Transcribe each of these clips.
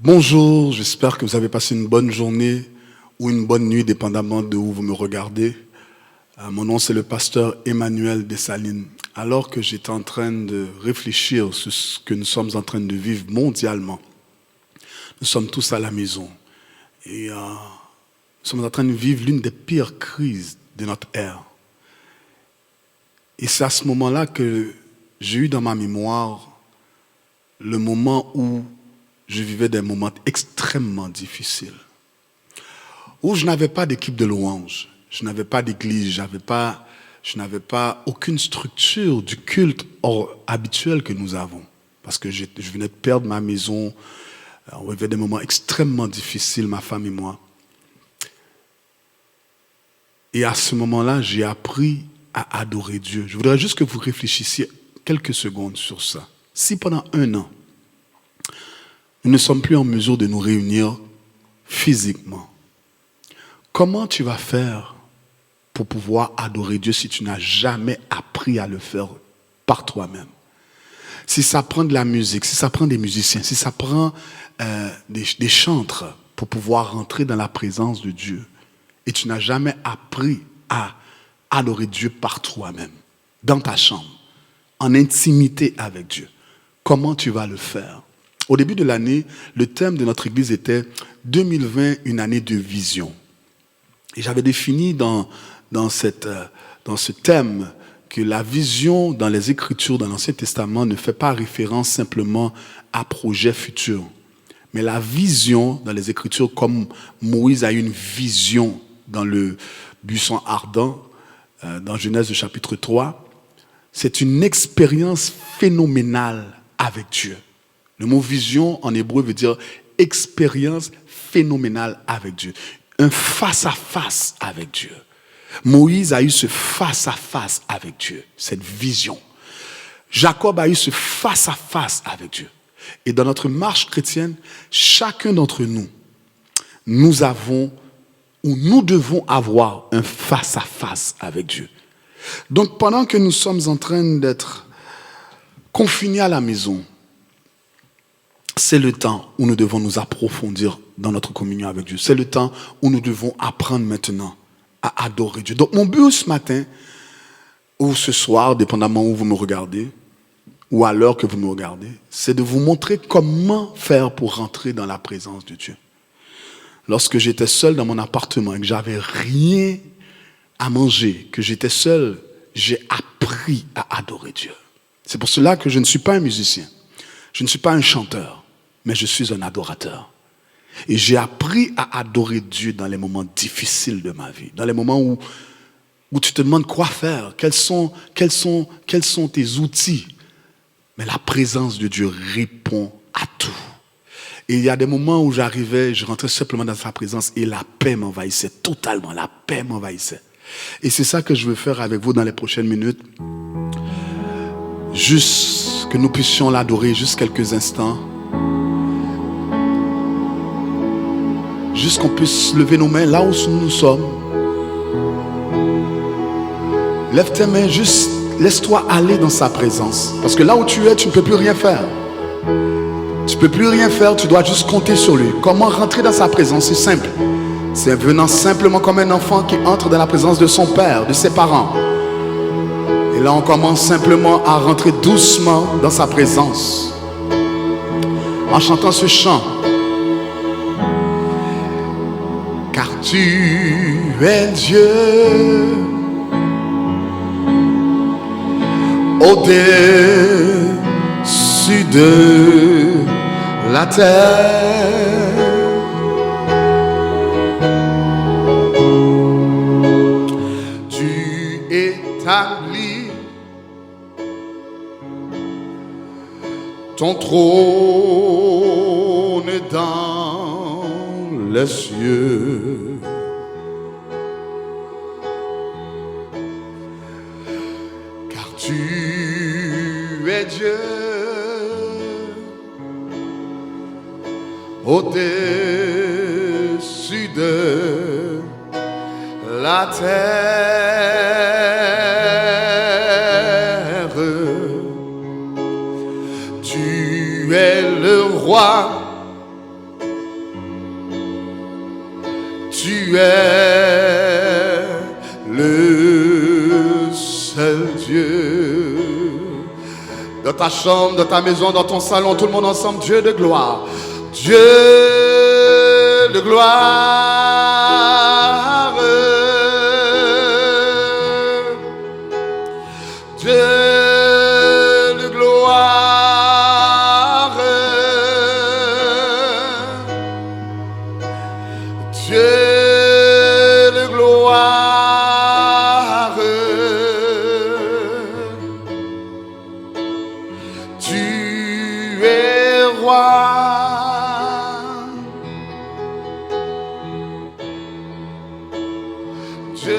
Bonjour, j'espère que vous avez passé une bonne journée ou une bonne nuit, dépendamment de où vous me regardez. Mon nom, c'est le pasteur Emmanuel Dessalines. Alors que j'étais en train de réfléchir sur ce que nous sommes en train de vivre mondialement, nous sommes tous à la maison et nous sommes en train de vivre l'une des pires crises de notre ère. Et c'est à ce moment-là que j'ai eu dans ma mémoire le moment où je vivais des moments extrêmement difficiles, où je n'avais pas d'équipe de louange, je n'avais pas d'église, je n'avais pas aucune structure du culte habituel que nous avons. Parce que je venais de perdre ma maison, on vivait des moments extrêmement difficiles, ma femme et moi. Et à ce moment-là, j'ai appris à adorer Dieu. Je voudrais juste que vous réfléchissiez quelques secondes sur ça. Si pendant 1 an, nous ne sommes plus en mesure de nous réunir physiquement, comment tu vas faire pour pouvoir adorer Dieu si tu n'as jamais appris à le faire par toi-même? Si ça prend de la musique, si ça prend des musiciens, si ça prend des chantres pour pouvoir rentrer dans la présence de Dieu, et tu n'as jamais appris à adorer Dieu par toi-même, dans ta chambre, en intimité avec Dieu, comment tu vas le faire? Au début de l'année, le thème de notre église était 2020, une année de vision. Et j'avais défini dans ce thème que la vision dans les Écritures, dans l'Ancien Testament, ne fait pas référence simplement à projet futur. Mais la vision dans les Écritures, comme Moïse a eu une vision dans le buisson ardent, dans Genèse chapitre 3, c'est une expérience phénoménale avec Dieu. Le mot vision en hébreu veut dire expérience phénoménale avec Dieu. Un face-à-face avec Dieu. Moïse a eu ce face-à-face avec Dieu, cette vision. Jacob a eu ce face-à-face avec Dieu. Et dans notre marche chrétienne, chacun d'entre nous, nous avons ou nous devons avoir un face-à-face avec Dieu. Donc pendant que nous sommes en train d'être confinés à la maison, c'est le temps où nous devons nous approfondir dans notre communion avec Dieu. C'est le temps où nous devons apprendre maintenant à adorer Dieu. Donc mon but ce matin, ou ce soir, dépendamment où vous me regardez, ou à l'heure que vous me regardez, c'est de vous montrer comment faire pour rentrer dans la présence de Dieu. Lorsque j'étais seul dans mon appartement et que j'avais rien à manger, que j'étais seul, j'ai appris à adorer Dieu. C'est pour cela que je ne suis pas un musicien, je ne suis pas un chanteur, mais je suis un adorateur. Et j'ai appris à adorer Dieu dans les moments difficiles de ma vie, dans les moments où tu te demandes quoi faire, quels sont tes outils. Mais la présence de Dieu répond à tout. Et il y a des moments où je rentrais simplement dans sa présence et la paix m'envahissait totalement, la paix m'envahissait. Et c'est ça que je veux faire avec vous dans les prochaines minutes. Juste que nous puissions l'adorer juste quelques instants. Juste qu'on puisse lever nos mains là où nous sommes. Lève tes mains, juste laisse-toi aller dans sa présence. Parce que là où tu es, tu ne peux plus rien faire. Tu ne peux plus rien faire, tu dois juste compter sur lui. Comment rentrer dans sa présence? C'est simple. C'est venant simplement comme un enfant qui entre dans la présence de son père, de ses parents. Et là, on commence simplement à rentrer doucement dans sa présence. En chantant ce chant. Car tu es Dieu, au-dessus de la terre. Tu établis ton trône dans les cieux. Car tu es Dieu, au-dessus de la terre. Tu es le roi es le seul Dieu. Dans ta chambre, dans ta maison, dans ton salon, tout le monde ensemble, Dieu de gloire. Dieu de gloire. Dieu de gloire. Dieu de gloire. Tu es roi. Dieu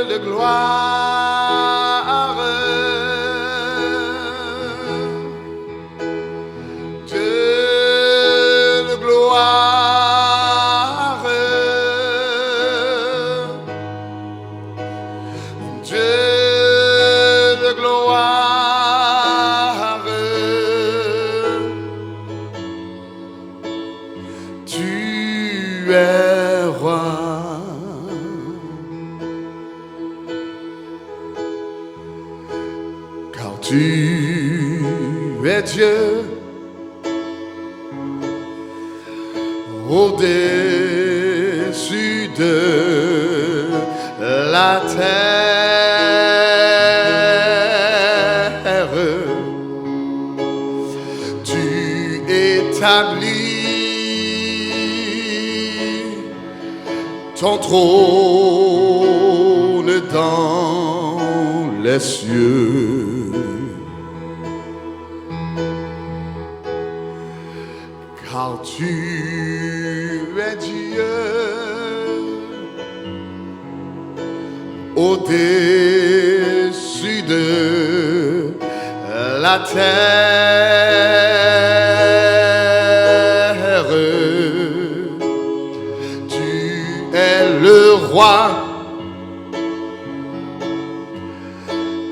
de gloire. Dieu de gloire. Dieu de gloire. Tu es roi. Car tu es Dieu au-dessus de la terre. Tu établis ton trône dans les cieux. Car tu es Dieu au-dessus de la terre. Tu es le roi.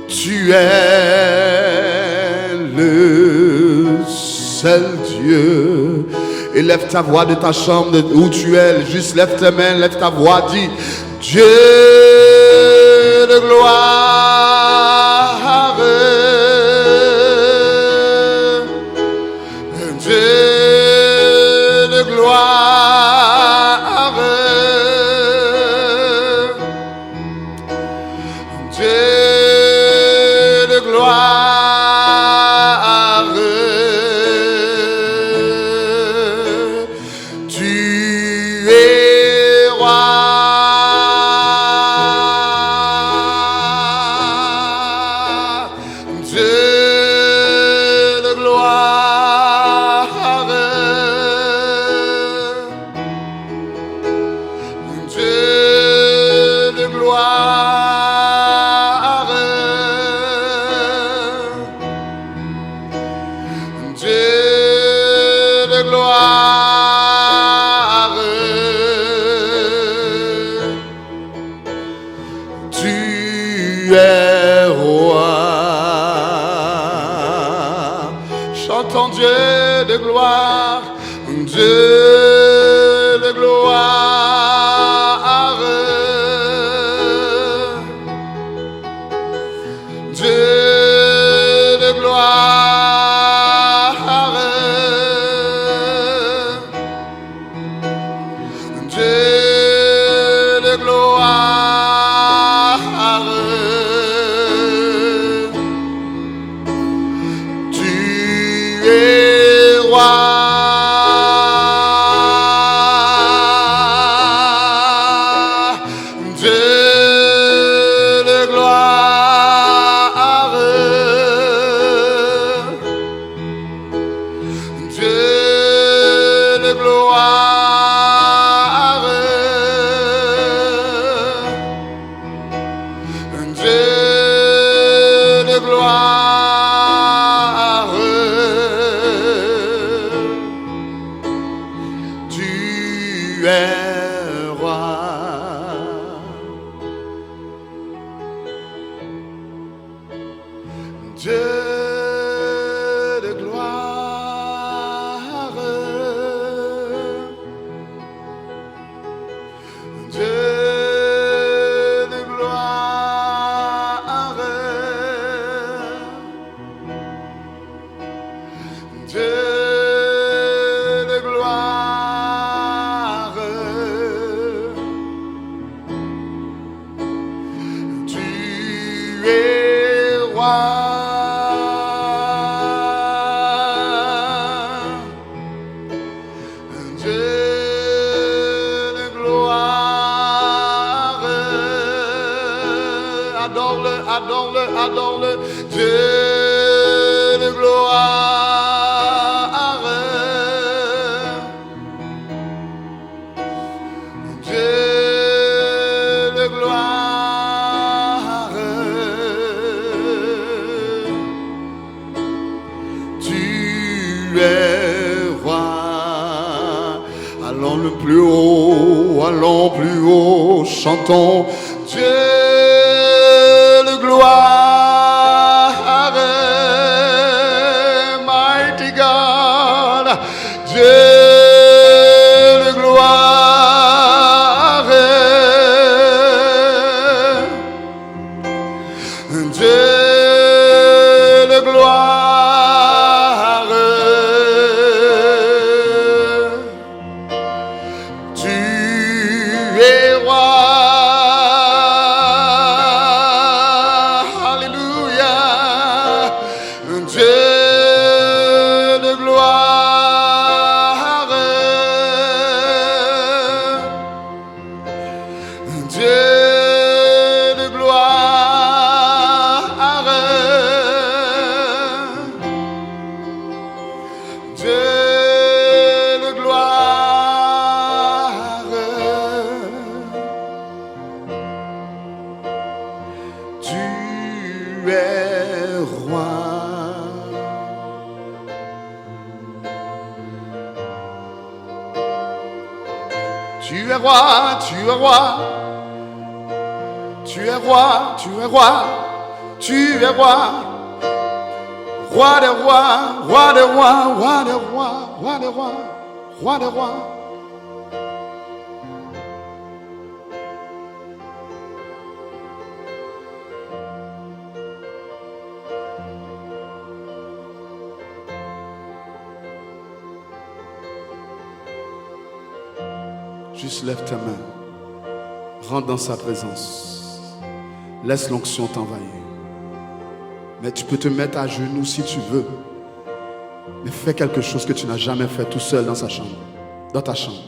Tu es le seul Dieu. Élève ta voix de ta chambre où tu es. Juste lève tes mains, lève ta voix, dis Dieu de gloire. Dieu de gloire. Dieu de gloire. Tu es roi. Dieu de gloire. Dieu de gloire. Dieu de gloire. Tu es roi. Chantons Dieu de gloire. Dieu de gloire. Dieu de gloire. Dieu de gloire. Tu es roi. Dieu de gloire. Dieu de gloire. Dieu de gloire. Tu es roi. Dieu de gloire. es roi. Dieu de gloire, adore-le, adore-le, adore-le, Dieu de gloire, Dieu de gloire, tu es roi. Allons le plus haut, allons plus haut, chantons Dieu de gloire, mighty God, Dieu de gloire, Dieu de gloire, tu es roi. Alléluia. Dieu de gloire, Dieu de gloire, Dieu de gloire, tu es roi. Tu es roi, tu es roi, tu es roi, tu es roi, tu es roi, roi des rois, roi des rois, roi des rois, roi des rois, roi des rois. Juste lève ta main, rentre dans sa présence, laisse l'onction t'envahir. Mais tu peux te mettre à genoux si tu veux, mais fais quelque chose que tu n'as jamais fait tout seul dans sa chambre, dans ta chambre.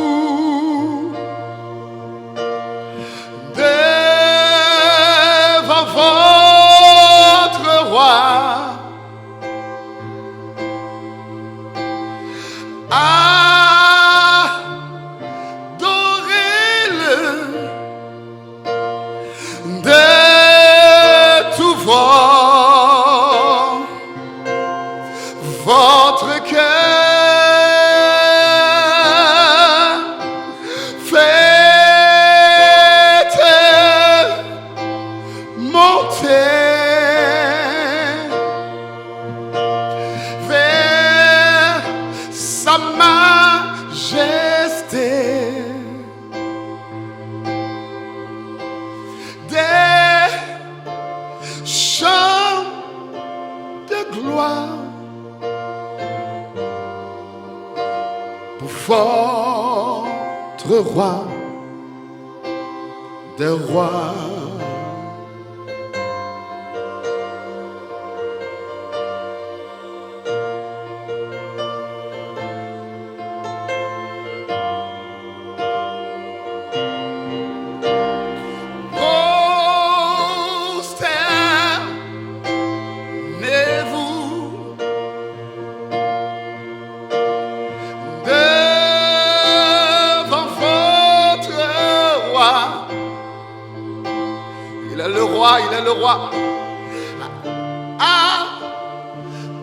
Prosternez-vous devant votre roi. Adorez-le de tout votre cœur. Faites monter vers sa majesté des chants de gloire pour votre roi des rois. Prosternez-vous devant votre roi. Il est le roi, il est le roi.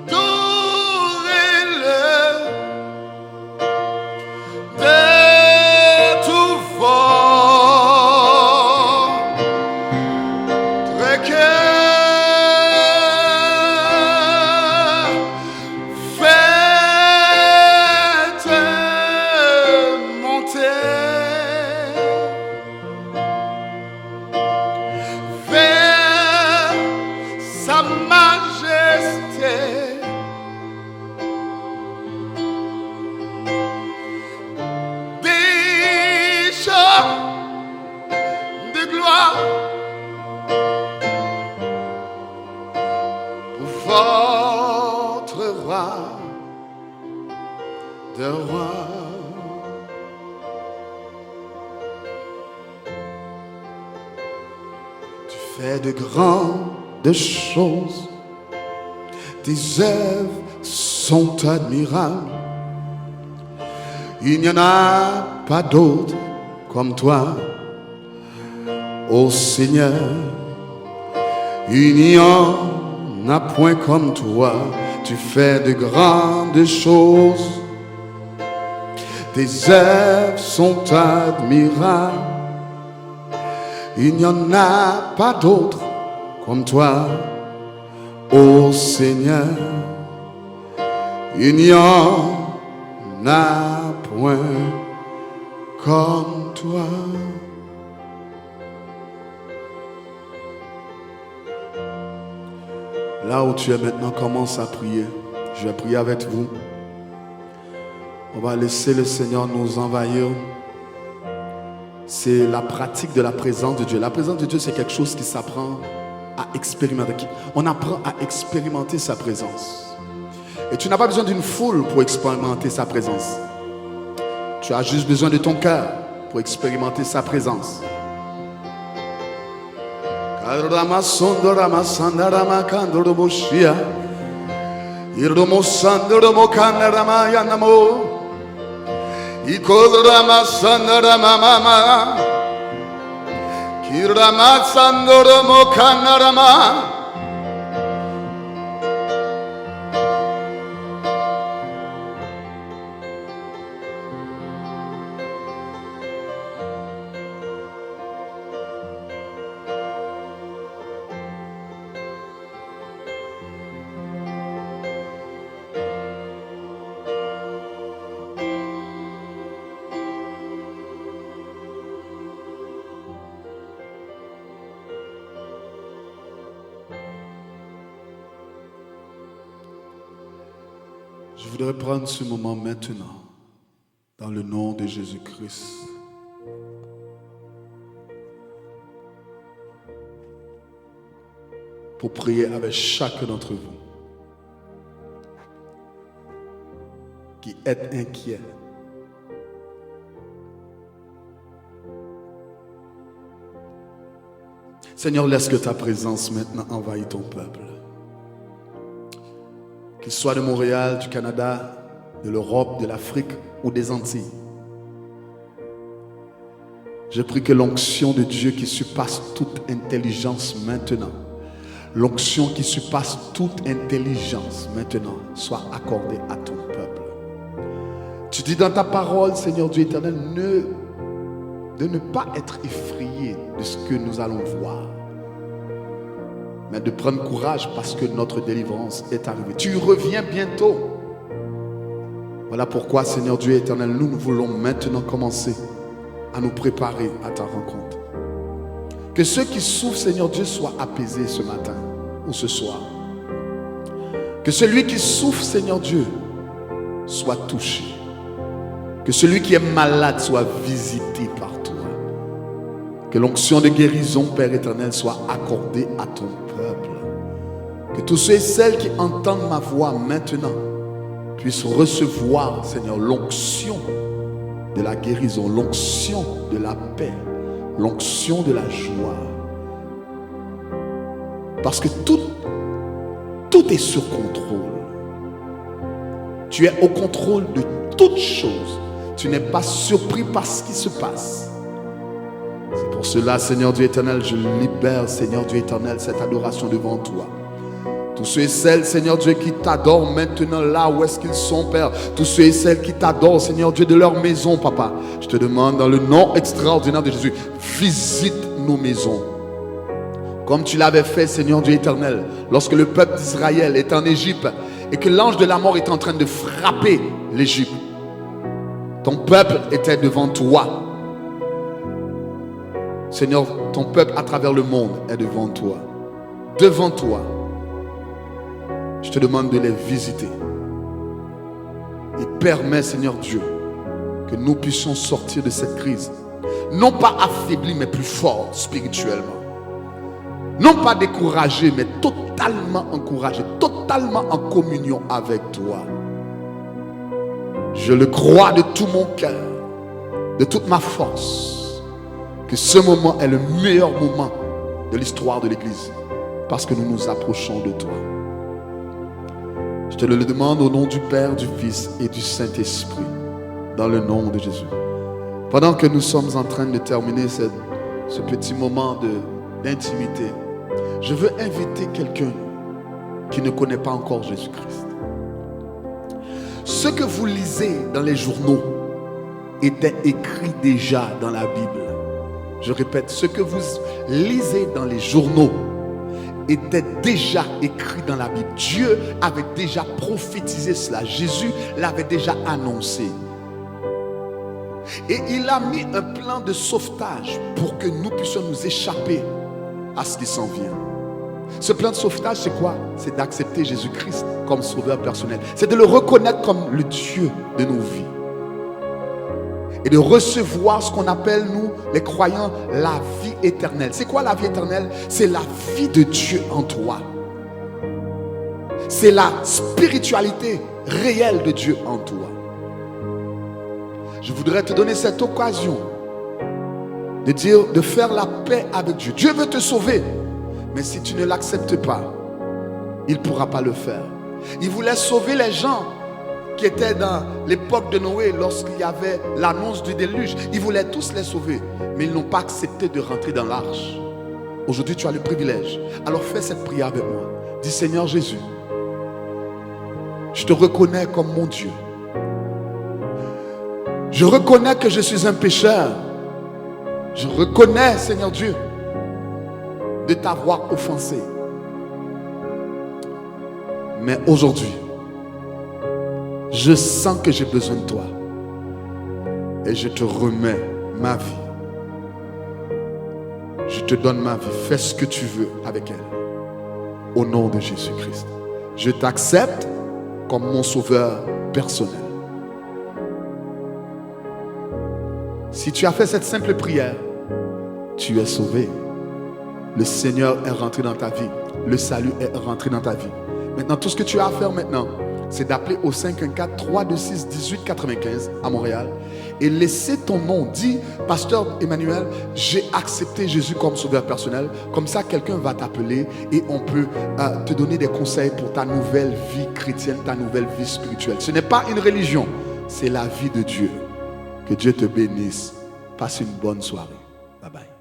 Adorez-le de tout votre cœur. Faites monter vers de roi. Tu fais de grandes choses. Tes œuvres sont admirables. Il n'y en a pas d'autre comme toi, ô Seigneur. Il n'y en a point comme toi. Tu fais de grandes choses. Tes œuvres sont admirables. Il n'y en a pas d'autre comme toi, ô Seigneur. Il n'y en a point comme toi. Là où tu es maintenant, commence à prier. Je vais prier avec vous. On va laisser le Seigneur nous envahir. C'est la pratique de la présence de Dieu. La présence de Dieu, c'est quelque chose qui s'apprend à expérimenter. On apprend à expérimenter sa présence. Et tu n'as pas besoin d'une foule pour expérimenter sa présence. Tu as juste besoin de ton cœur pour expérimenter sa présence. Je voudrais prendre ce moment maintenant, dans le nom de Jésus-Christ. Pour prier avec chacun d'entre vous qui êtes inquiets. Seigneur, laisse que ta présence maintenant envahisse ton peuple. Qu'il soit de Montréal, du Canada, de l'Europe, de l'Afrique ou des Antilles. Je prie que l'onction de Dieu qui surpasse toute intelligence maintenant, l'onction qui surpasse toute intelligence maintenant, soit accordée à ton peuple. Tu dis dans ta parole, Seigneur Dieu éternel, de ne pas être effrayé de ce que nous allons voir, mais de prendre courage parce que notre délivrance est arrivée. Tu reviens bientôt. Voilà pourquoi, Seigneur Dieu éternel, nous voulons maintenant commencer à nous préparer à ta rencontre. Que ceux qui souffrent, Seigneur Dieu, soient apaisés ce matin ou ce soir. Que celui qui souffre, Seigneur Dieu, soit touché. Que celui qui est malade soit visité par toi. Que l'onction de guérison, Père éternel, soit accordée à ton peuple. Que tous ceux et celles qui entendent ma voix maintenant puissent recevoir, Seigneur, l'onction de la guérison, l'onction de la paix, l'onction de la joie. Parce que tout est sur contrôle. Tu es au contrôle de toutes choses. Tu n'es pas surpris par ce qui se passe. C'est pour cela, Seigneur Dieu éternel, je libère, Seigneur Dieu éternel, cette adoration devant toi. Tous ceux et celles, Seigneur Dieu, qui t'adorent maintenant là où est-ce qu'ils sont, Père. Tous ceux et celles qui t'adorent, Seigneur Dieu, de leur maison, Papa. Je te demande dans le nom extraordinaire de Jésus, visite nos maisons. Comme tu l'avais fait, Seigneur Dieu éternel, lorsque le peuple d'Israël est en Égypte et que l'ange de la mort est en train de frapper l'Égypte. Ton peuple était devant toi. Seigneur, ton peuple à travers le monde est devant toi. Devant toi. Je te demande de les visiter. Et permets, Seigneur Dieu, que nous puissions sortir de cette crise. Non pas affaiblis, mais plus forts spirituellement. Non pas découragés, mais totalement encouragés. Totalement en communion avec toi. Je le crois de tout mon cœur, de toute ma force, que ce moment est le meilleur moment de l'histoire de l'Église, parce que nous nous approchons de toi. Je te le demande au nom du Père, du Fils et du Saint-Esprit, dans le nom de Jésus. Pendant que nous sommes en train de terminer ce petit moment d'intimité, je veux inviter quelqu'un qui ne connaît pas encore Jésus-Christ. Ce que vous lisez dans les journaux était écrit déjà dans la Bible. Je répète, ce que vous lisez dans les journaux était déjà écrit dans la Bible. Dieu avait déjà prophétisé cela. Jésus l'avait déjà annoncé. Et il a mis un plan de sauvetage pour que nous puissions nous échapper à ce qui s'en vient. Ce plan de sauvetage, c'est quoi? C'est d'accepter Jésus-Christ comme sauveur personnel. C'est de le reconnaître comme le Dieu de nos vies. Et de recevoir ce qu'on appelle, nous, les croyants, la vie éternelle. C'est quoi la vie éternelle? C'est la vie de Dieu en toi. C'est la spiritualité réelle de Dieu en toi. Je voudrais te donner cette occasion de faire la paix avec Dieu. Dieu veut te sauver. Mais si tu ne l'acceptes pas, il ne pourra pas le faire. Il voulait sauver les gens qui étaient dans l'époque de Noé lorsqu'il y avait l'annonce du déluge. Il voulait tous les sauver, mais ils n'ont pas accepté de rentrer dans l'arche. Aujourd'hui, tu as le privilège. Alors fais cette prière avec moi. Dis: Seigneur Jésus, je te reconnais comme mon Dieu. Je reconnais que je suis un pécheur. Je reconnais, Seigneur Dieu, de t'avoir offensé. Mais aujourd'hui, je sens que j'ai besoin de toi. Et je te remets ma vie. Je te donne ma vie. Fais ce que tu veux avec elle. Au nom de Jésus-Christ. Je t'accepte comme mon sauveur personnel. Si tu as fait cette simple prière, tu es sauvé. Le Seigneur est rentré dans ta vie. Le salut est rentré dans ta vie. Maintenant, tout ce que tu as à faire maintenant, c'est d'appeler au 514-326-1895 à Montréal et laisser ton nom. Dis: Pasteur Emmanuel, j'ai accepté Jésus comme sauveur personnel. Comme ça, quelqu'un va t'appeler et on peut te donner des conseils pour ta nouvelle vie chrétienne, ta nouvelle vie spirituelle. Ce n'est pas une religion, c'est la vie de Dieu. Que Dieu te bénisse. Passe une bonne soirée. Bye bye.